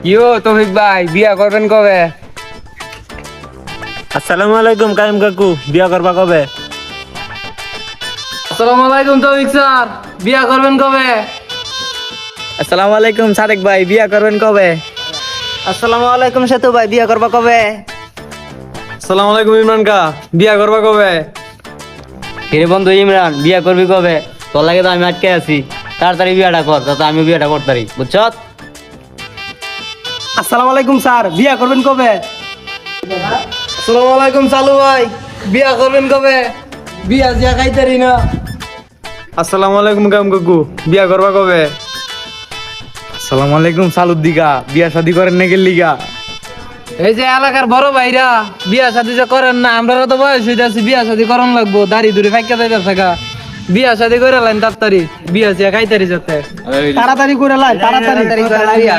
ইয়ো তৌফিক ভাই বিয়া করবেন কবে? আসসালামু আলাইকুম কাইম কাকু, বিয়া করবা কবে? আসসালামু আলাইকুম তৌফিক স্যার, বিয়া করবেন কবে? আসসালামু আলাইকুম সাদেক ভাই, বিয়া করবেন কবে? আসসালামু আলাইকুম সেতু ভাই, বিয়া করবা কবে? আসসালামু আলাইকুম ইমরান কা, বিয়া করবা কবে? হিরে বন্ধু ইমরান, বিয়া করবি কবে? তোর লাগে তো আমি আটকে আছি, তাড়াতাড়ি বিয়াটা কর, যাতে আমি বিয়াটা করতে পারি, বুঝছ? আসসালামু আলাইকুম স্যার, বিয়া করবেন কবে? আসসালামু আলাইকুম চালু ভাই, বিয়া করবেন কবে? বিয়া জিয়া খাইতারি না। আসসালামু আলাইকুম কাম কাকু, বিয়া করবা কবে? আসসালামু আলাইকুম সালুদ্দিকা, বিয়া শাদি করেন নাকি লিগা? এই যে এলাকার বড় ভাইরা বিয়া শাদি যে করেন না, আমরা তো বয়স হইতাছি, বিয়া শাদি করন লাগবো, দাড়ি দুড়ি ফাইকা যাইতাছে গা। বিয়া শাদি করে লাইন তাড়াতাড়ি, বিয়া জিয়া খাইতারি যাতে তাড়াতাড়ি করে লাই, তাড়াতাড়ি।